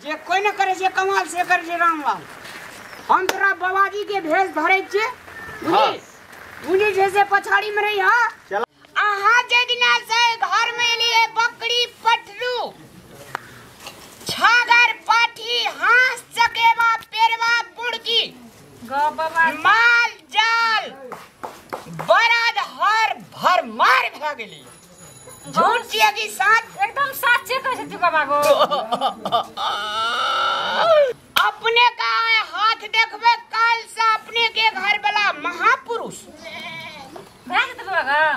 जे कोई न करे जे कमाल से करे जे रामलाल। हम तोरा बाबाजी के भेष धरे छे बुझी जैसे पछाड़ी में रही। हां चल आहा जे दिना से घर में लिए बकरी पटरू छागर पाठी हांस चकेवा पेरवा पुड़की गो बाबा माल जाल बराद हर भर मार भ गेली। झूठ छिए कि साथ एकदम साचे कह छै बाबा गो। अपने का हाथ देखबे काल से अपने के घर वाला महापुरुष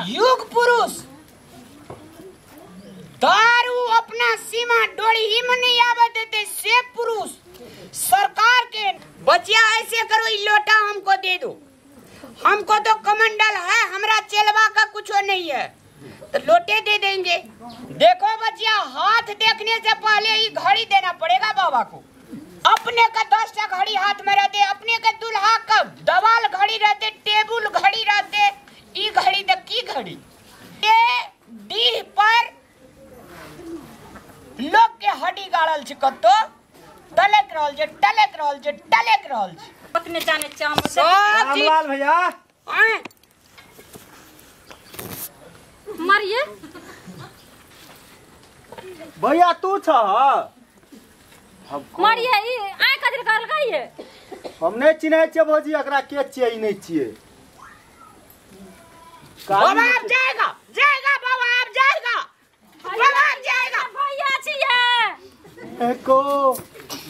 युग पुरुष दारू अपना सीमा डोरी ही में नहीं आवे देते से पुरुष सरकार के बचिया ऐसे करो लोटा हमको दे दो। हमको तो कमंडल है हमरा चेलवा का कुछ नहीं है तो लोटे दे देंगे। देखो बचिया हाथ देखने से पहले ही घड़ी देना पड़ेगा बाबा को। अपने का 10टा घड़ी हाथ में रहते अपने के दुल्हा का दवाल घड़ी रहते टेबुल घड़ी रहते ई घड़ी तक की घड़ी ये डीह पर लोग के हड्डी गाड़ल छ कतो टलक रहल जे टलक रहल जे टलक रहल छ पतने जाने चाम रामलाल भैया मारिए भैया तू छ मारिए ई आय कदर कर लगाइए हम नहीं चिन्है छियै भौजी एकरा के छियै ई नहीं छियै। बाबा आप जाएगा जाएगा बाबा आप जाएगा बाबा आप जाएगा भैया छिए एको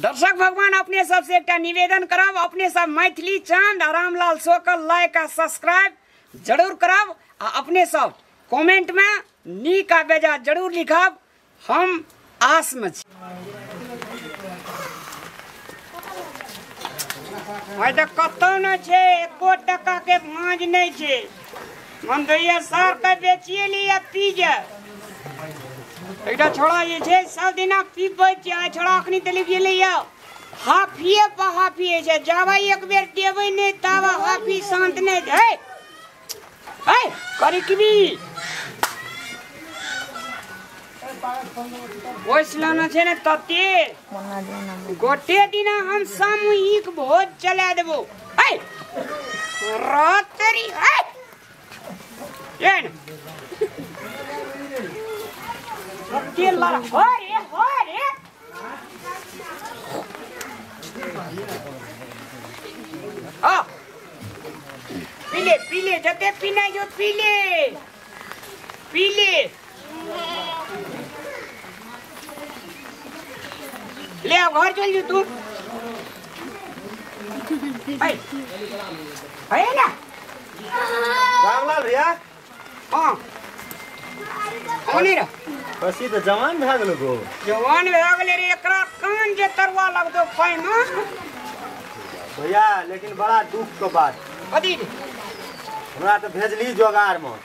दर्शक भगवान अपने सबसे एक निवेदन करब अपने सब मैथिली चंद रामलाल शो का लाइक आ सब्सक्राइब जरूर करब आ अपने सब कमेंट में नीक आ बेजा जरूर लिखब। हम आस में छी भाई तो कतो न छे एको टका के भांज नहीं छे मन दैया सार के बेचिए लिया पी जा एकटा छोड़ा जे छे सब दिना पीबै छै आ छोड़ा अखनी तले गेलैया हाफिए पर हाफिए छै जावा एक बेर देबै नै तावा हाफी शांत नै है है करिकबी ओइसलाना छै ने तते गोटे दिना हम सामूहिक भोज चला देबो है रातरी है ये तेल ला हो रे आ पीले जते पीना जो पीले ले आ घर चल जो तू है ना रामलाल भैया हां कोनी रे बसी तो जवान भए गेलो गो जवान भए गेले रे एकरा कान जे तरवा लगदो पाई में भैया लेकिन बड़ा दुख के बात कथी हमरा तो भेजली जोगार में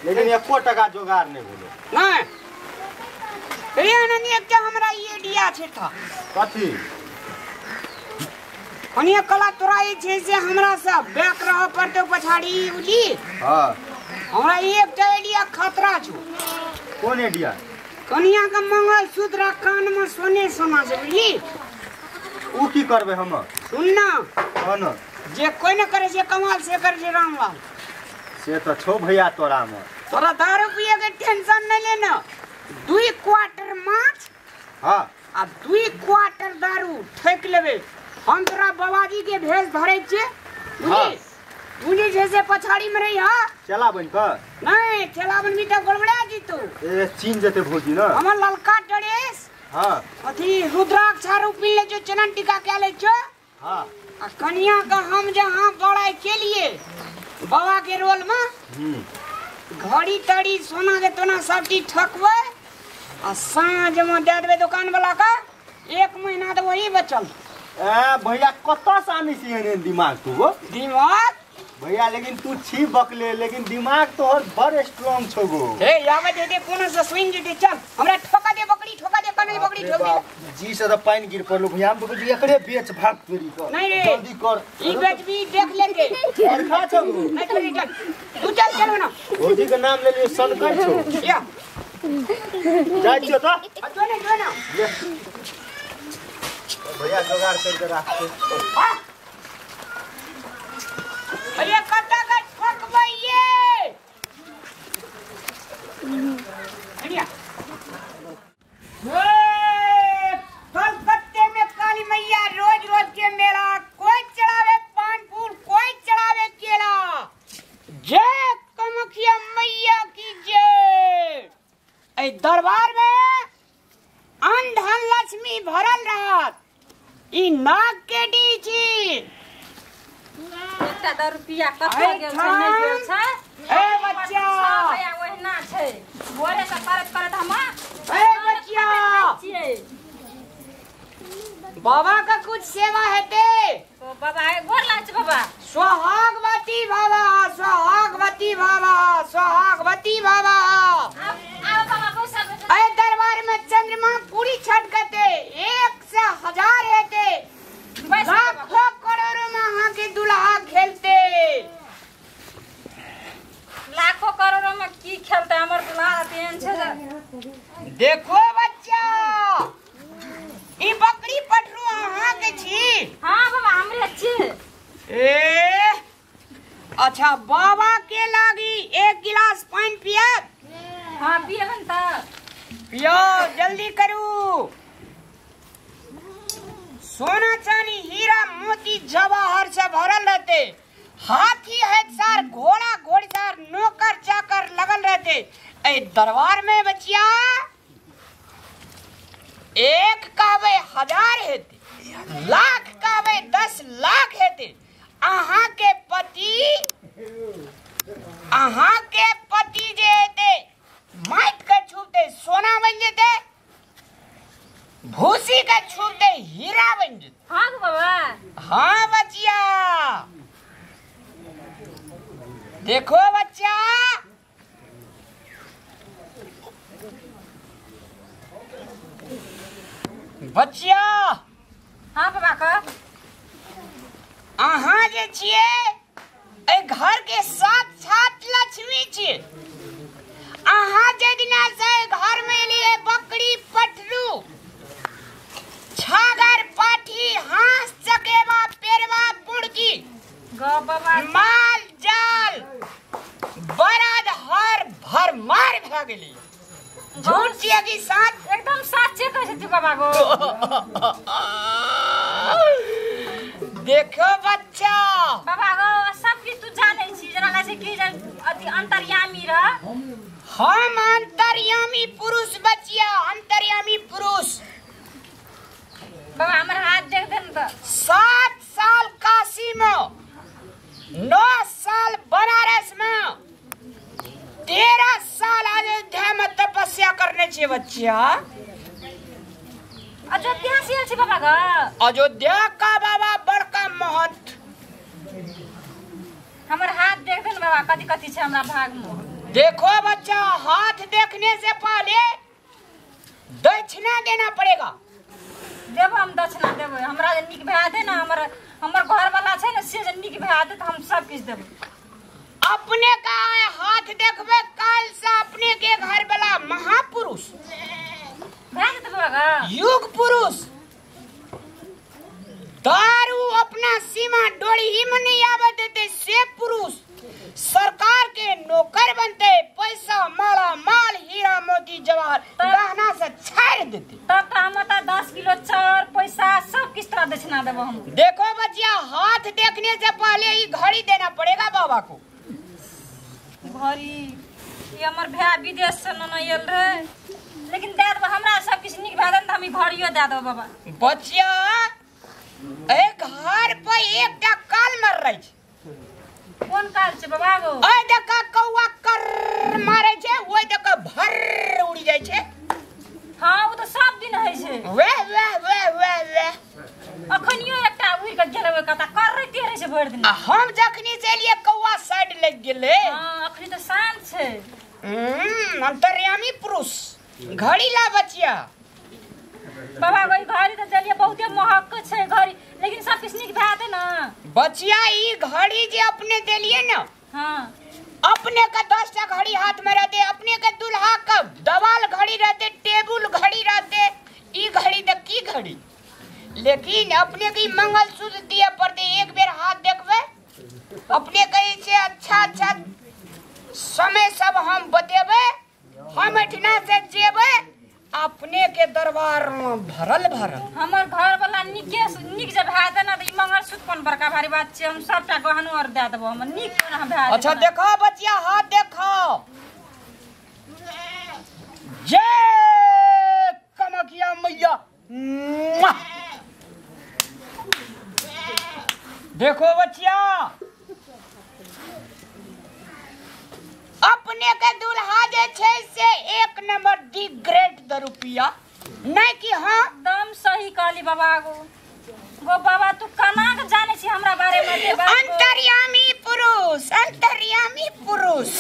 लेकिन एको टका जोगार नहीं भेलो नहीं रे अननी एक हमरा ये दिया छे था कथी कनिया कला तोराई छे से हमरा सब बैक रह पड़तो पछाड़ी उली हां हमरा एक आइडिया खतरा छु कौन आइडिया कनिया का मंगल सूत्र कान में सोने सोना से बुझली ऊ की करबे हम सुनना कौन जे कोई न करे जे कमाल से करे जे रामलाल से तो छो भैया तोरा में तोरा दारू पिए के टेंशन नहीं लेना 2 क्वार्टर माछ हां आ 2 क्वार्टर दारू ठेक लेबे। हम तोरा बाबाजी के भेष धरे छे बुझली बुझी जैसे पछाड़ी में रही। हां चला बन का नहीं चला बन भी तो गड़बड़ा जीतो ए चीन जते भौजी ना हमर ललका ड्रेस हां अथी रुद्राक्ष आरो पी ले जो चनन टीका के ले छो हां आ कन्या का हम जहां बड़ाई के लिए बाबा के रोल में घड़ी तड़ी सोना के तोना सब चीज ठकवे आ साँझ में दे देवे दुकान वाला का 1 महीना तो वही बचल। ए भैया कत्ता सानी से दिमाग तू गो दिमाग भैया लेकिन तू छी बकले लेकिन दिमाग तोहर बड़ स्ट्रांग छो गो ए यावे दे दे कोनो से स्विंग दे चल हमरा ठोका दे बकरी कने बकरी ठोक दे जी से तो पानी गिर पड़लो भैया हम तो एकरे बेच भाग तेरी को नहीं रे जल्दी कर ई बेच भी देख लेंगे और खा छो गो नहीं चल तू चल ना भौजी के नाम ले लियो सनकर छो या जाय छियो तो जो ना रुपया जोगाड़ करके रखते। अरे कटा का ठोकबइए बढ़िया। कलकत्ते में काली मैया रोज रोज के मेला, कोई चढ़ावे पान फूल, कोई चढ़ावे केला। जय कामाख्या मैया की जय। ए दरबार में अन्न धन लक्ष्मी भरल रहत। ई नाग के डीजी एकटा 10 रुपया कतौ गेल छै नै गेल छै। ए बच्चा भैया ओहिना छै भोरे से करत करत हम ए बच्चा बाबा का कुछ सेवा हेते तो बाबा गोर लाग छै बाबा। सोहागवती बाबा, सोहागवती बाबा, सोहागवती बाबा। आओ बाबा को सब ए दरबार में चंद्रमा पूरी छट गते 1 से 1000 हेते। लाखों करोड़ों में यहाँ के दुल्हा खेलते। लाखों करोड़ों में की खेलते हमर दुल्हा तेन छै। देखो बच्चा ई बकरी पठरू अहाँ के छी। हां बाबा हमरे छी। ए अच्छा बाबा के लागी 1 गिलास पानी पिया। हां पियबन त पियो जल्दी करू। सोना चांदी हीरा मोती जवाहर से भरल रहते। हाथी है सार घोड़ा घोड़ीदार नौकर चाकर लगल रहते। ए दरबार में बचिया 1 कहवे 1000 हेते, लाख कहवे 10 लाख हेते। अहाँ के पति जे हेते माइक के छूते सोना बन जेते, भूसी के छूते हीरा बन जेते। हां बाबा। हाँ बचिया देखो बच्चा बच्चा हां बाबा का अहाँ जे छिए ए घर के साथ लक्ष्मी छिए। अहाँ जे दिना से घर में लिए बकरी पठरू छागर पाठी हांस चकेवा पेरवा पुड़की गो बाबा माल जाल बरद हर भर मार भ गेली। झूठ छिए कि साथ एकदम साचे कहै छै बाबा गो। देखो बच्चा बाबा गो सब की तू जानै छी जना लागे कि अति अंतर्यामी रह। हम अंतर्यामी पुरुष बचिया, अंतर्यामी पुरुष। बाबा हमर हाथ देख देन त 7 साल काशी में, 9 साल बनारस में, 13 साल अयोध्या में तपस्या करने छे बच्चा। अयोध्या से छै बाबा गो। अयोध्या का बाबा बड़का महंत। हमर हाथ देख देन बाबा कथि कथि छै हमरा भाग में। देखो बच्चा हाथ देखने से पहले दक्षिणा देना पड़ेगा। देब हम दक्षिणा देब। हमरा जे निक भए दे ना हमर घर वाला छै ना से जे निक भए दे त हम सब किछ देब। अपने का हाथ देखबे काल से अपने के घर वाला महापुरुष भए जेतै बाबा गो। युग पुरुष दारू अपना सीमा डोरी ही में नहीं आवे देते से पुरुष सरकार के नौकर बनते। पैसा माला माल हीरा मोती जवाहर गहना से छाड़ देते। तब तो हम 10 किलो चाउर पैसा सब किस तरह दक्षिणा देब हम। देखो बच्चिया हाथ देखने से पहले ही घड़ी देना पड़ेगा बाबा को। घड़ी ये हमर भाई विदेश से न आयल रहे लेकिन दे देब हमरा सब किछ निक भए देन त हम ई घड़ियो दे देब बाबा। बच्चिया एक घर पर एकटा काल मर रही छै। कोन काल छै बाबा गो। ओय देखा कौवा कर मारे छै, ओय देखा भर उड़ी जाय छै। हां वो तो सब दिन है छै। वे वे वे वे वे अखनियो एकटा उड़ के गेले ओय कता कर रहिते रहे छै भर दिन। हम जखनी से लिए कौवा साइड लग गेले। हां अखनी तो शांत छै। अंतर्यामी पुरुष घड़ी ला बच्चिया। बाबा गई घड़ी तो देलिए बहुते महक छै घड़ी लेकिन सब किछ निक भए दे ना। बच्चिया ई घड़ी जे अपने देलिए ना। हां अपने का 10 टा घड़ी हाथ में रहते, अपने के दुल्हा का दवाल घड़ी रहते, टेबुल घड़ी रहते। ई घड़ी त की घड़ी लेकिन अपने की मंगलसूत्र दिए पड़ते एक बेर हाथ देखबे अपने कहीं से अच्छा अच्छा समय सब हम बतेबे हम एठना से जेबे अपने के दरबार में भरल भरल हमर घर वाला निक जब भए दे ना त मंगलसूत्र कोन बड़का भारी बात छै हम सबटा गहनो और दे देबो हम निक कोन भए अच्छा देखो बच्चिया हाथ देखो जय कमकिया मैया देखो बच्चिया अपने के दूल्हा जे छै से एक नंबर दी ग्रेट द रुपया नहीं कि हाँ एकदम सही कहली बाबा गो बाबा तू कना के जाने छी हमरा बारे में दे बात अंतर्यामी पुरुष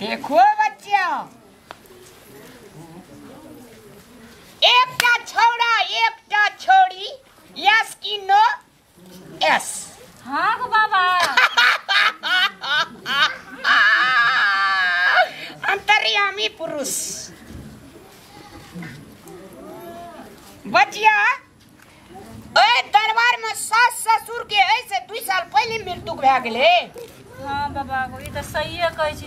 देखो बच्चा एकटा छौड़ा एकटा छोड़ी यस की नो यस हां गो बाबा अंतर्यामी पुरुष बचिया ओए दरबार में सास ससुर के ऐसे 2 साल पहले मृत्यु भए गेले हां बाबा गो ई त सहीए कहै छी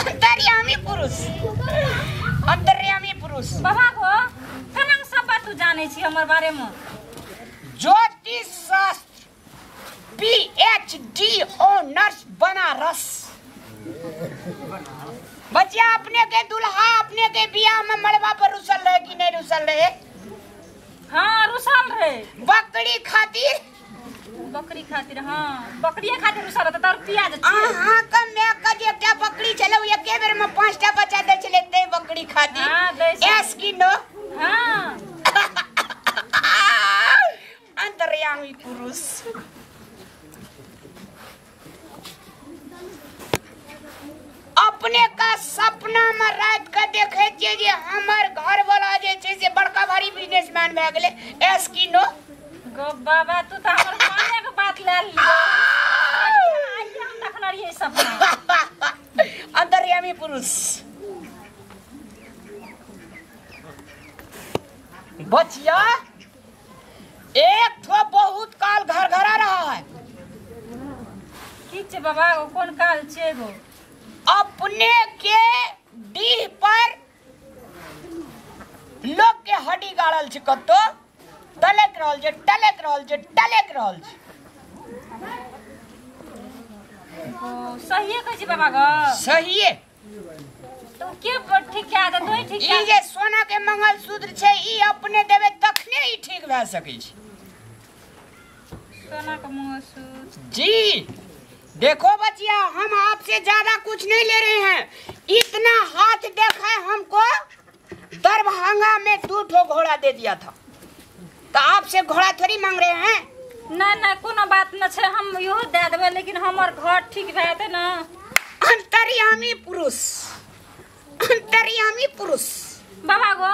अंतर्यामी पुरुष बाबा गो कना सब बात तू जाने छी हमर बारे में ज्योतिष शास्त्र PhD ऑनर्स बनारस बच्चा अपने के दुल्हा अपने के बियाह में मड़वा पर रुसल रहे कि नहीं रुसल रहे हाँ रुसल रहे बकरी खातिर हाँ बकरी खातिर रुसल रहता तर प्याज हाँ कम मैं कज एकटा बकरी चलो एक बेर में 5टा बच्चा दे चले ते बकरी खातिर हां दे एस की नो हां अंतर्यामी पुरुष अपने का सपना में रात के देखे छिए जे हमर घर वाला जे छै से बड़का भारी बिजनेसमैन भए गेले एस की नो गो बाबा तू त हमर माने के बात ले ली आज हम देखना रही सपना अंतर्यामी पुरुष बचिया एक ठो बहुत काल घर घरा रहा है की छै बाबा कौन काल छै गो अपने के डीह पर लोग के हड्डी गाड़ल छै कतो टलक रहल छै सही कहै छी बाबा गो सही है तो के ठीक कए दे तोई ठीक ई जे सोना के मंगलसूत्र छै ई अपने देबे तखने ई ठीक भए सकै छै सोना का मंगलसूत्र जी देखो बच्चिया हम आपसे ज्यादा कुछ नहीं ले रहे हैं इतना हाथ देखा हमको दरभंगा में 2 ठो घोड़ा दे दिया था तो आपसे घोड़ा थोड़ी मांग रहे हैं ना कोनो बात न छै हम यो दे देबे लेकिन हमर घर ठीक भए दे ना अंतर्यामी पुरुष बाबा गो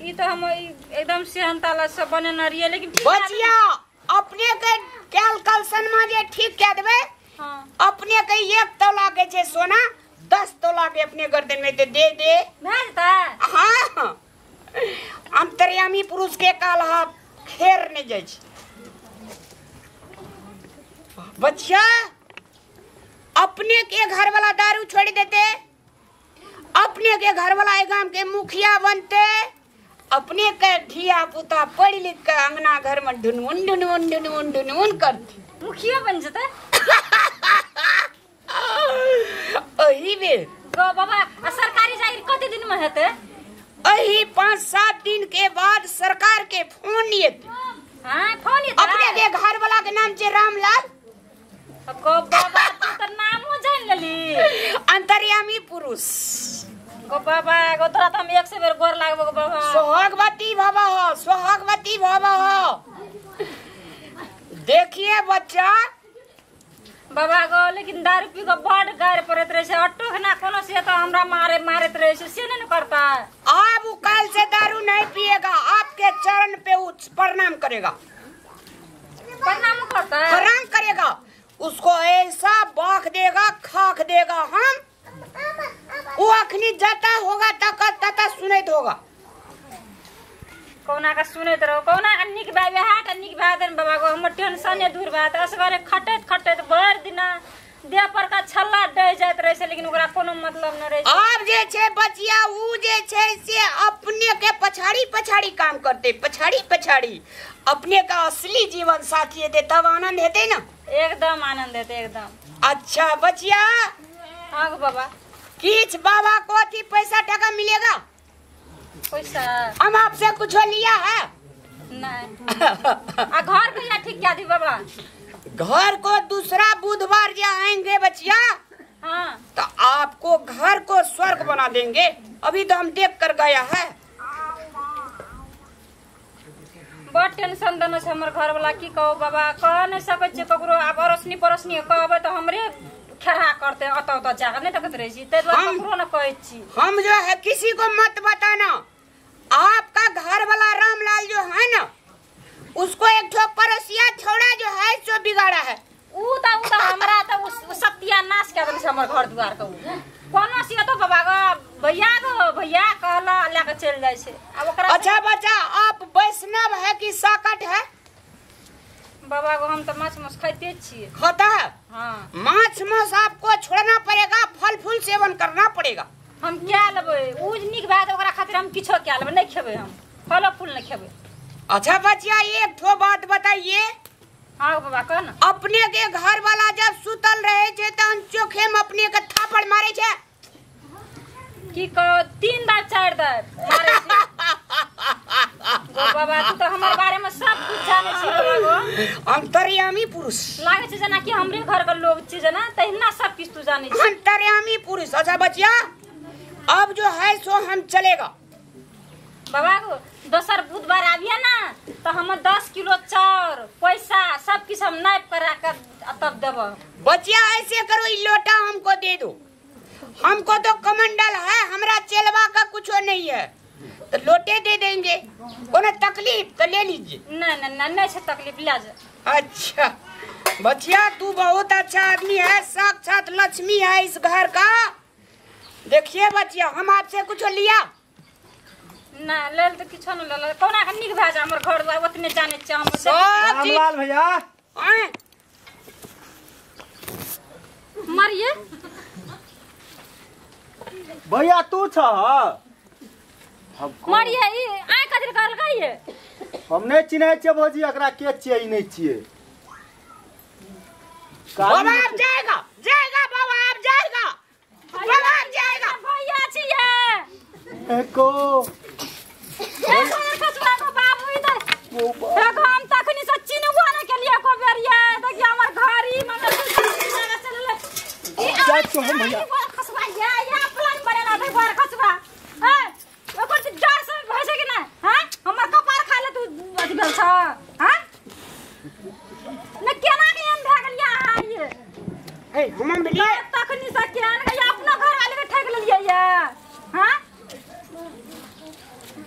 ई तो हम एकदम सेहनताला से बनेना रहिए लेकिन बचिया अपने के कैलकुलेशन में जे ठीक कह देबे हां अपने के 1 तोला के छै सोना 10 तोला के अपने गर्दन में दे भेजता हां अंतर्यामी पुरुष के कालहा फेर नहीं जाय छै बच्चा अपने के घर वाला दारू छोड़ देते अपने के घर वाला गांव के मुखिया बनते अपने के धिया पुता पढ़ लिख के अंगना घर में ढुनमुन करती मुखिया बन जते अही बेर गो बाबा सरकारी जागिर कते दिन में हेते अही 5-7 दिन के बाद सरकार के फोन येते हां फोन येते अपने के घर वाला के नाम छै रामलाल गो बाबा तू त नामो जान लेली अंतर्यामी पुरुष गो बाबा गो तोरा त हम 100 बेर गोर लागबो गो बाबा सोहागवती भव देखिए बच्चा बाबा गो लेकिन दारू पी के बड़ गार पड़त रहे छै ऑटो खना कोनो से तो हमरा मारत रहे छै से नहीं करता अब वो कल से दारू नहीं पिएगा आपके चरण पे प्रणाम करेगा प्रणाम करता प्रणाम करेगा उसको ऐसा बाख देगा खाक देगा हम वो अखनी जाता होगा तक सुनैत होगा कौना का सुनत रहो कौना का निक बाबे हाट निक बादन बाबा को हमर टेंशन दूर बात असगरे खटत खटत भर दिना देह पर का छल्ला डे जात रहे से लेकिन ओकरा कोनो मतलब न रहे। अब जे छे बचिया ऊ जे छे से अपने के पछाड़ी पछाड़ी काम करते पछाड़ी पछाड़ी अपने का असली जीवन साथी दे तब आनंद हेते ना। एकदम आनंद हेते एकदम। अच्छा बचिया हां बाबा किछ बाबा को थी पैसा टका मिलेगा? पैसा हम आपसे कुछ लिया है? नहीं। आ घर कहिया ठीक क्या दी बाबा? घर को दूसरा बुधवार जो आएंगे बचिया हाँ तो आपको घर को स्वर्ग बना देंगे। अभी तो हम देख कर गया है। बहुत टेंशन देने से हमर घर वाला की कहो बाबा कह नहीं सके छे ककरो आप अरसनी परसनी कहबे तो हमरे खेरा करते अत जाकर नहीं तकत रही छी ते ककरो न कहै छी। हम जो है किसी को मत बताना। आपका घर वाला रामलाल जो है ना उसको एक ठो पड़ोसिया छोड़ा जो है सो बिगाड़ा है। ऊ तो हमरा तो सत्यानाश कर देले हमर घर द्वार को कोनो सी तो बाबा गो भैया कहला लेके चल जाय छे। अब ओकरा अच्छा बच्चा आप वैष्णव है कि साकट है? बाबा को हम तो माछ मांस खाते छिए। खाता है? हाँ माछ मांस आपको छोड़ना पड़ेगा फल फूल सेवन करना पड़ेगा। हम क्या लेबे ऊ निक बात ओकरा खातिर हम किछो क्या लेबे नहीं खेबे हम फल फूल नहीं खेबे। अच्छा बच्चिया एक ठो बात बताइए। हाँ बाबा कह ना। अपने के घर वाला जब सुतल रहे छे त चोखे में अपने के थापड़ मारे छे की कहो 3 दार 4 दार मारे छे। गो बाबा तू तो हमर बारे में सब कुछ जाने छी बाबा गो। अंतर्यामी पुरुष लागे छे जना कि हमरे घर के लोग छी जना तहिना सब कुछ तू जाने छी। अंतर्यामी पुरुष। अच्छा बच्चिया अब जो है सो हम चलेगा। बाबा को दोसर बुधवार आबिया ना तो हम 10 किलो चाउर पैसा सब किछ हम नाप करा कर तब देब। बच्चिया ऐसे करो ये लोटा हमको दे दो। हमको तो कमंडल है हमरा चेलवा का कुछ नहीं है तो लोटे दे देंगे। कोनो तकलीफ तो ले लीजिए। नहीं से तकलीफ ले जा। अच्छा बच्चिया तू बहुत अच्छा आदमी है साक्षात लक्ष्मी है इस घर का। देखिए बच्चिया हम आपसे कुछ लिया ना ले तो किछो न ले कोना के निक भाजा हमर घर द्वार ओतने जाने छ हम। रामलाल भैया आए मरिए भैया तू छ मरिए ई आ कदर करल कहिए हम नहीं चिन्है छियै भौजी एकरा के छियै ई नहीं छियै। बाबा आप जाएगा जाएगा बाबा आप जाएगा बाबा आप जाएगा। भैया छिए एको कसवा को बाबू इधर देखो हम तखनी से चिन्हवा न के लिए को बेरिया देखिए हमर घर ही मगर चलले जा तो हम भैया कसवा या प्लान बनेला दे बार कसवा ए ओकर से डर से भसे कि ना हां हमर कपार खा ले तू अथी भेल छ हां न केना के एन भ गेलिया ये ए हम मिलिए तखनी से केन या अपना घर वाले के ठग लेलिए या हां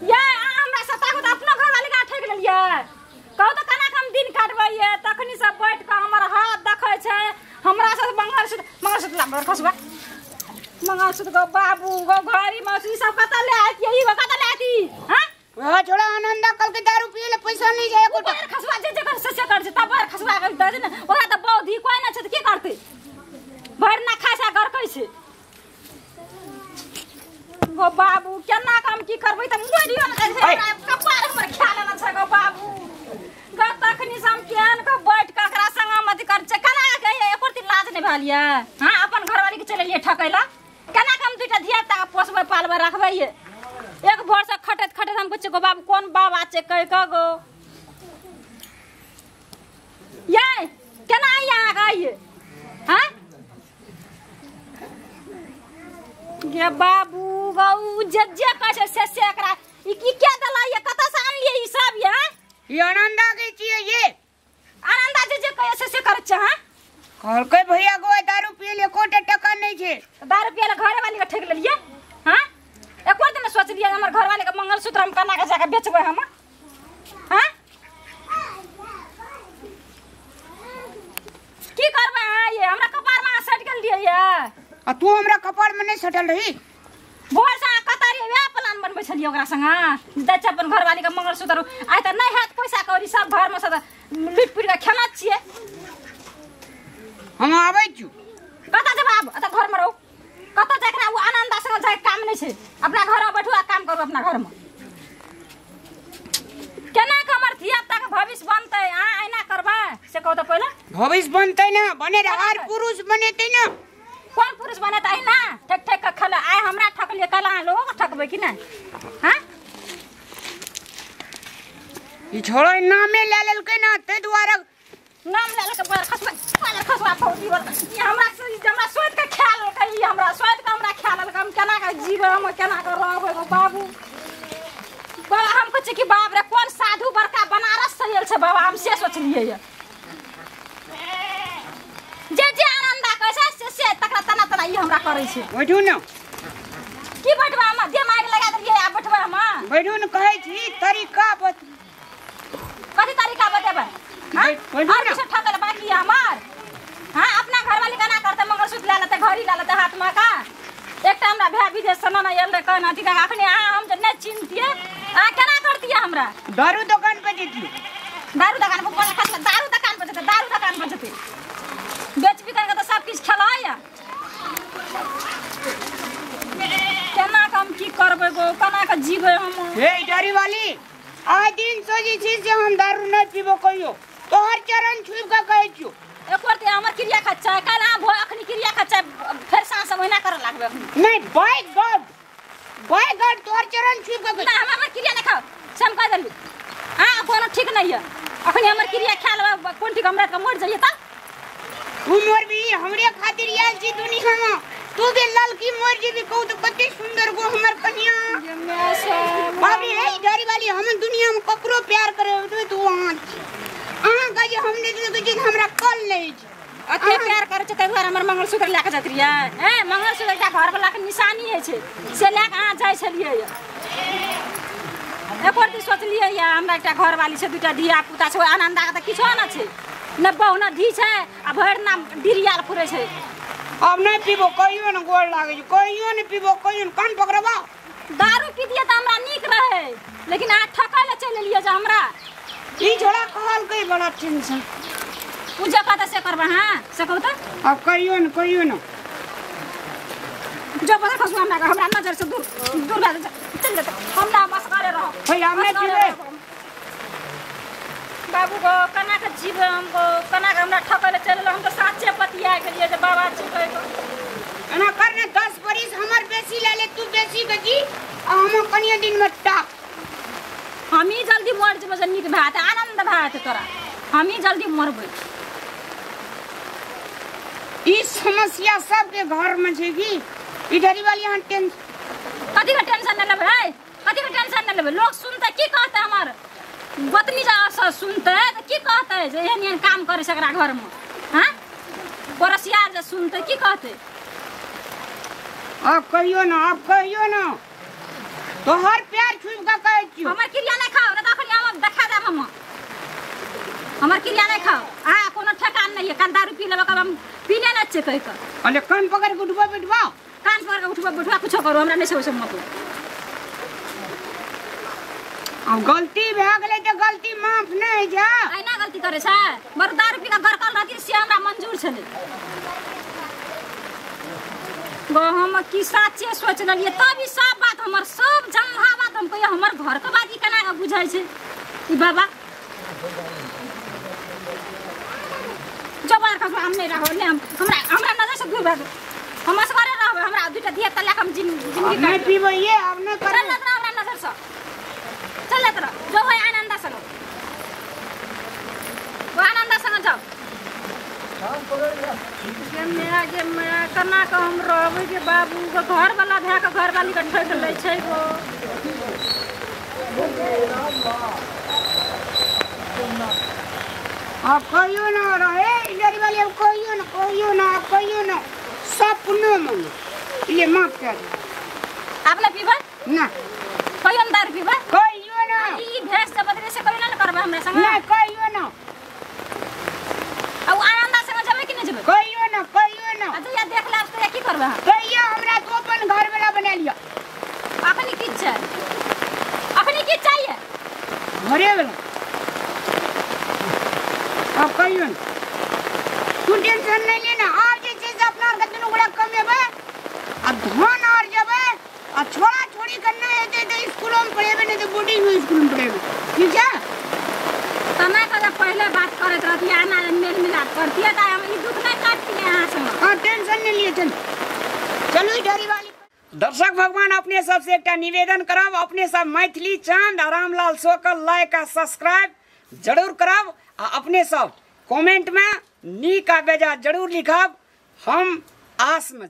या हमरा सता को अपना घर वाले का ठग लेलिए कहू तो कना कम दिन काटबैए तखनी सब बैठ के हमर हाथ देखै छै हमरा से मंगलसूत्र लाबर खसबा मंगलसूत्र गो बाबू गो घरी मौसी सब कत ले आती ई कत ले आती हां वह छोड़ा आनंदा कल के दारू पिए ले पैसा नहीं जाए कोटा खसबा जे कर से कर से तब खसबा के दे न ओरा त बौधी कोई न छ त की करते भर ना खासा घर कैसे गो बाबू केना काम की करबै त मोरियो न कपार पर ख्याल न छ गो बाबू ग तखनी सम केन के बैठ के एकरा संग मत कर छ कना के एको ती लाज नै भालिया हां अपन घरवाली के चले लिए ठकैला केना काम दुटा धिया ता पोसबै पालबै रखबै एक भोर से खटत खटत हम पूछे गो बाबू कौन बाबा छे कह क गो ये केना यहाँ गई हां गे बाबू गौ जज्जे कैसे से एकरा ई की के दला ये कत से आन लिए ई सब ये आनंदा के चाहिए ये आनंदा जे कैसे से कर छ हां कल के भैया को दारू पिए ले कोटा टका नहीं छे दारू पिए ले घरे वाली के ठग लेलिए हां एक बार दिन सोच लिया हमर घर वाले के मंगलसूत्र हम कना के जाके बेचबै हम हां की करबै हां ये हमरा कपार में सट गेल दिए ये आ तू हमरा कपार में नहीं सटल रही भोर से कतारी वे प्लान प्लान बनबै छलिए ओकरा संग दै छ अपन घरवाली के मंगलसूत्र आइ त नहीं हैत पैसा कौड़ी सब घर में सब लूट पुट के खेला छिए हम आबै छु कता जवाब अत घर में रहू कता जकरा वो आनंद संग जाय काम नहीं छे अपना घर में बैठू आ काम करू अपना घर में केना के हमर धिया पुता के भविष्य बनतै आ आइना करबा से कहू त पहिले भविष्य बनतै न बने हर पुरुष बनेतै न कौन पुरुष बनेतै ना ठक ठक के खला आइ हमरा ठकलिए कला लोग को ठकबै कि नहीं हां ई छोड़ो नामे ले लेलकै ना ते दुआरे नाम ले के बार खसवा फौजी वर ई हमरा सोच के ख्याल लकै ई हमरा सोच के हमरा ख्याल लकै हम केना के जीवे हम केना के रहबै बाबू बाबा हम कहै कि बाप रे कोन साधु बड़का बनारस से आयल छै बाबा हम से सोचलिए ये जे आनंदा कहै छै से तकरा तना ई हमरा करै छै बैठू न की बैठबा हम दिमाग लगा देलिए आ बैठबा हम बैठू न कहै छी तरीका कथि तरीका बतेबै हां और किछ ठकल बाकी हमार हां अपना घरवाली केना करते मंगलसूत्र ले लेते घड़ी ले लेते हाथ में का एकटा हमरा भाई विदेश से ना एल रे कहना थी अखनी आ हम जे नहीं चिन्हतिए आ केना करतिए हमरा दारू दुकान पे जेती दारू दुकान पे कोन खस दारू दुकान पे जते बेच बिका के तो सब किछ खलाया केना हम की करबै गो केना के जीबै हम हे डरी वाली आइ दिन सोजी छी से हम दारू नहीं पीबो कहियो तोहर चरण छुब के कहै छियो एक बार ते हमर क्रिया खच्चा काल आ भो अखनी क्रिया खच्चा फेर सांस महीना कर लागबे अखनी नहीं बाय गॉड तोहर चरण छुब के ना हमर क्रिया नहीं खाओ सम कह देली हां कोनो ठीक नहीं है अखनी हमर क्रिया ख्याल कोन ठीक हमरा के मर जाइए त उमर भी हमरे खातिर याल छी दुनिया में तू के ललकी मर जेबी कहू तो कते सुंदर गो हमर कन्या बाबी हे डरी वाली हम दुनिया में ककरो प्यार करे तू अहाँ का जे हमने जे हमरा कल नहीं अते प्यार करे छ तै हमर मंगलसूत्र लेके जात रिया हैं मंगलसूत्र का घर वाला के निशानी है छे से लेके आ जाय छलिए एक बार सोचलिए या हमरा एकटा घर वाली से दुटा धिया पुता छै आनंदा के त किछो ना छै न बहुना धी छै आ भर नाम डिरियाल पुरे छै अब नहीं पीबो कहियो न गोड़ लागे छै कहियो न पीबो कहियो न कान पकड़बा दारू पी दिए त हमरा नीक रहे लेकिन आ ठका ले चल लिया जे हमरा ई झोड़ा कहल कई बड़ा टेंशन पूजा का से करबा हां से कहू त अब कहियो न जो बता खसु हमरा नजर से दूर भाग चल जा हमरा मस्करे रहो भाई हमने पीबे बाबू को कना के जीव हमको कना के हमरा ठकले चलल हम तो साचे पतिया गेलिए जे बाबा चुकै को एना करने 10 बरिस हमर बेसी ले ले तू बेसी के जी आ हम कनिया दिन में टाक हम ही जल्दी मर जेबे जे नीक भात आनंद भात तोरा हम ही जल्दी मरबै ई समस्या सबके घर में छै की ई डरी वाली हन टेंशन कथि के टेंशन न लेबै कथि के टेंशन न लेबै लोग सुनते की कहते हमर गोतनी जा सुनते त की कहते जे एहन काम करे छै एकरा घर में हां पड़ोसिया जे सुनते की कहते अब कहियो न तोहर प्यार छुप के कहै छियो हमर क्रिया नहीं खाओ न तखनी हम देखा देब हम हमर क्रिया नहीं खाओ आ कोनो ठकान नहीं है कान दारू पी लेबे कब हम पीने न छै कह के अले कान पकड़ के उठबा बैठबा कान पकड़ के उठबा बैठबा कुछो करू हमरा नहीं से मत अब गलती भए गेलै त गलती माफ नहीं जा आइना गलती करे छै बर दारू पी के घर कल रहती से हमरा मंजूर छले गो हम की साचे सोच लेलिए तभी सब बात हमर सब जंघा बात हम कहियो हमर घर के बात ई केना के बुझाई छै ई बाबा जबार का हम नहीं रहो ने हमरा नजर से दूर भाग हम असगरे रहबे हमरा दुटा धिया तला हम जिंदगी नहीं पीबो ये अब न कर चल ना हमरा नजर से चल तरा जो है आनंद संग वो आनंद संग जाओ के मैं कना के हम रहबै के बाबू के घर वाला भए के घर वाली के ठक लै छै गो अब कहियो न रहे इधर वाली अब कहियो न सपनों में ये माफ कर आपने पीबा ना कहियो न दारू पीबा कहियो न ई भेष से बदले से कहियो न करबा हमरा संग ना कहियो न अब आनंद संग जमे कि नहीं जमे कहियो न अच्छा या देख ले अब तो की करबा कहियो हमरा तो अपन घर वाला बना लिया अपनी की छै घरे वाला अब कहियो न तू टेंशन नहीं लेना आप जैसे से अपना गतनु बड़ा कम है बे अब धन और जब आ छोड़ा छोड़ी करना है तो स्कूलों में पढ़ेबे नहीं तो बोर्डिंग में स्कूल में पढ़ेबे ठीक है तना का पहले बात करत रहती आना मेल मिलाप करती है हम ई दुख नहीं काटती है यहां से हां टेंशन नहीं लिए चलो इधरी वाली दर्शक भगवान अपने सबसे एक निवेदन करब अपने सब मैथिली चांद रामलाल शो का लाइक आ सब्सक्राइब जरूर करब आ अपने सब कमेंट में नी का बेजा जरूर लिखब हम आस में